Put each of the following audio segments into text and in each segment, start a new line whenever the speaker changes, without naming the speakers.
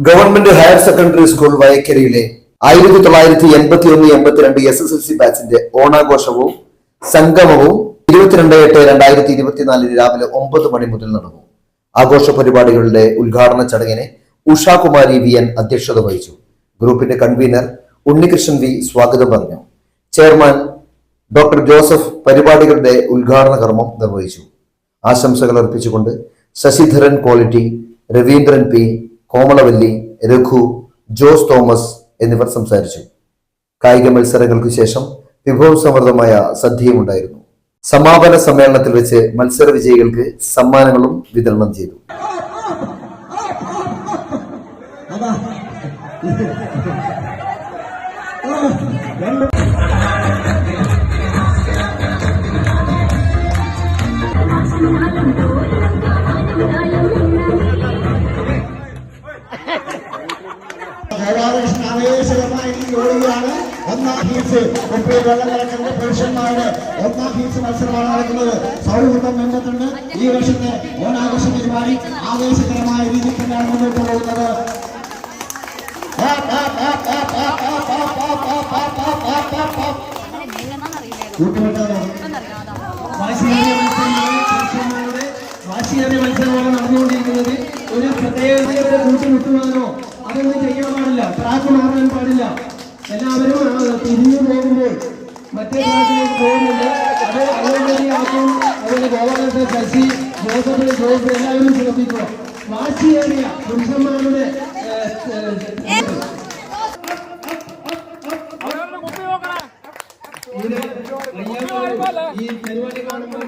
Government higher secondary school വയക്കരയിലെ 1981-82 SSLC ബാച്ചിന്റെ ഓണാഘോഷവും സംഗമവും 22/8/2024 രാവിലെ 9 മണി മുതൽ നടന്നു. ആഘോഷ പരിപാടികളുടെ ഉദ്ഘാടന ചടങ്ങിന് ഉഷാകുമാരി VN അധ്യക്ഷത വഹിച്ചു. ഗ്രൂപ്പിന്റെ കൺവീനർ ഉണ്ണികൃഷ്ണൻ V സ്വാഗതം പറഞ്ഞു. ചെയർമാൻ ഡോക്ടർ ജോസഫ് പരിപാടികളുടെ ഉദ്ഘാടന കർമ്മം നിർവഹിച്ചു. ആശംസകൾ അർപ്പിച്ചുകൊണ്ട് Sasidharan quality, Raveendran P, Komalavalli, Raghu, Jose Thomas എന്നിവർ സംസാരിച്ചു. കായിക മത്സരങ്ങൾക്ക് ശേഷം വിഭവസമൃദ്ധമായ സദ്യയും ഉണ്ടായിരുന്നു. സമാപന സമ്മേളനത്തിൽ വെച്ച് മത്സര വിജയികൾക്ക് സമ്മാനങ്ങളും വിതരണം ചെയ്തു.
ആവേശകരമായി ഓടുകയാണ്. ഒന്നാം ഹീറ്റ്സ് വെള്ളം കലക്കുന്ന പുരുഷന്മാരുടെ ഒന്നാം ഹീറ്റ്സ് മത്സരമാണ് നടക്കുന്നത്. സൗഹൃദം ബന്ധത്തുണ്ട്. ഈ വർഷത്തെ ഓണാഘോഷ പരിപാടി ആവേശകരമായ രീതിയിൽ തന്നെയാണ് മുന്നോട്ട് പോകുന്നത്. വാശിയേറിയ മത്സരമാണ് നടന്നുകൊണ്ടിരിക്കുന്നത്. ഒരു പ്രത്യേകതയുടെ കൂട്ടുമുട്ടുവാനോ അതൊന്നും ചെയ്യാൻ പാടില്ല. ട്രാക്ക് മാറാൻ പാടില്ല. എല്ലാവരും തിരിഞ്ഞു പോകുമ്പോൾ മറ്റേ ട്രാക്കിലേക്ക് പോകുന്നുണ്ട്. അത് അതുകൊണ്ടിയാക്കും. അതുപോലെ ഗോപാലത്തെ ശശി, ജോസഫ്, ജോസ് എല്ലാവരും ശ്രദ്ധിക്കുക. വാശിയേറിയ പുരുഷന്മാരുടെ ഈ പരിപാടി കാണുമ്പോൾ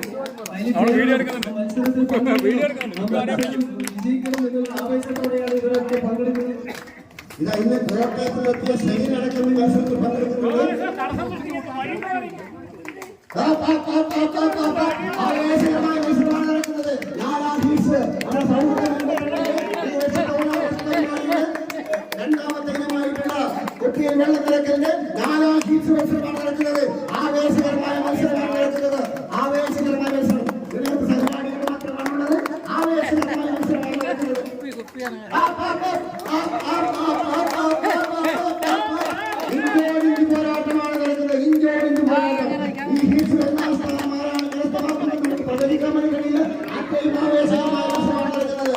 ആവേശത്തോടെയാണ് ഇവരൊക്കെ പങ്കെടുക്കുന്നത്. ഇന്ന് കോട്ടയത്തിലെത്തിയ സൈനടക്കുന്ന മത്സരത്തിൽ പങ്കെടുക്കുന്നുണ്ട്. ആവേശകരമായ മത്സരമാണ് നടക്കുന്നത്. രണ്ടാമത്തെ ഇനമായിട്ടുള്ള കുട്ടിയെ വെള്ളത്തിലക്കലിന്റെ 4ാം ഹീറ്റ്സ് മത്സരമാണ് നടക്കുന്നത്. ആവേശകരമായ മത്സരമാണ് നടക്കുന്നത്. ആവേശകരമായ മത്സരം ഇതിനകത്ത് സഹപാഠികൾ മാത്രമാണുള്ളത്. ആവേശകരമായ മത്സരമാണ് നടക്കുന്നത്. ഇഞ്ചോടിഞ്ച് പോരാട്ടമാണ് നടക്കുന്നത്. ഇഞ്ചോടിഞ്ച് പോരാട്ടം. ഈ ഹീറ്റ്സ് ഒന്നാം സ്ഥാനം മാറാണ് കരസ്ഥമാക്കുന്നത്. പ്രതികരിക്കാൻ കഴിയില്ല. അത്രയും ആവേശകരമായ മത്സരമാണ് നടക്കുന്നത്.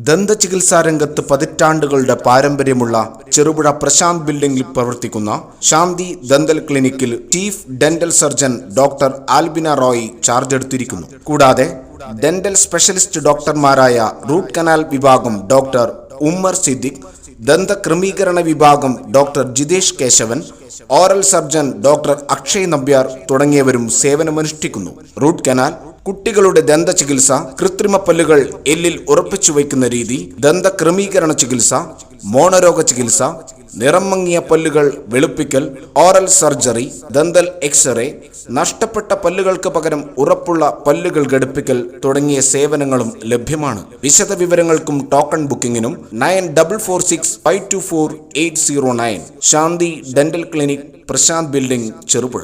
ദന്തചികിത്സാ രംഗത്ത് പതിറ്റാണ്ടുകളുടെ പാരമ്പര്യമുള്ള ചെറുപുഴ പ്രശാന്ത് ബിൽഡിംഗിൽ പ്രവർത്തിക്കുന്ന ശാന്തി ദന്തൽ ക്ലിനിക്കിൽ chief dental surgeon doctor Albina Roy charge എടുത്തിരിക്കുന്നു. കൂടാതെ ഡെന്റൽ സ്പെഷ്യലിസ്റ്റ് ഡോക്ടർമാരായ റൂട്ട് കനാൽ വിഭാഗം ഡോക്ടർ ഉമ്മർ സിദ്ദിഖ്, ദന്തക്രമീകരണ വിഭാഗം doctor Jithesh Keshavan, oral surgeon doctor Akshay Nambiar തുടങ്ങിയവരും സേവനമനുഷ്ഠിക്കുന്നു. റൂട്ട് കനാൽ, കുട്ടികളുടെ ദന്ത ചികിത്സ, കൃത്രിമ പല്ലുകൾ എല്ലിൽ ഉറപ്പിച്ചു വയ്ക്കുന്ന രീതി, ദന്തക്രമീകരണ ചികിത്സ, മോണരോഗ ചികിത്സ, നിറം മങ്ങിയ പല്ലുകൾ വെളുപ്പിക്കൽ, ഓറൽ സർജറി, ദന്തൽ എക്സ്റേ, നഷ്ടപ്പെട്ട പല്ലുകൾക്ക് പകരം ഉറപ്പുള്ള പല്ലുകൾ ഘടിപ്പിക്കൽ തുടങ്ങിയ സേവനങ്ങളും ലഭ്യമാണ്. വിശദ വിവരങ്ങൾക്കും ടോക്കൺ ബുക്കിംഗിനും 9446524809. Shanthi dental clinic, Prashanth building, Cherupuzha.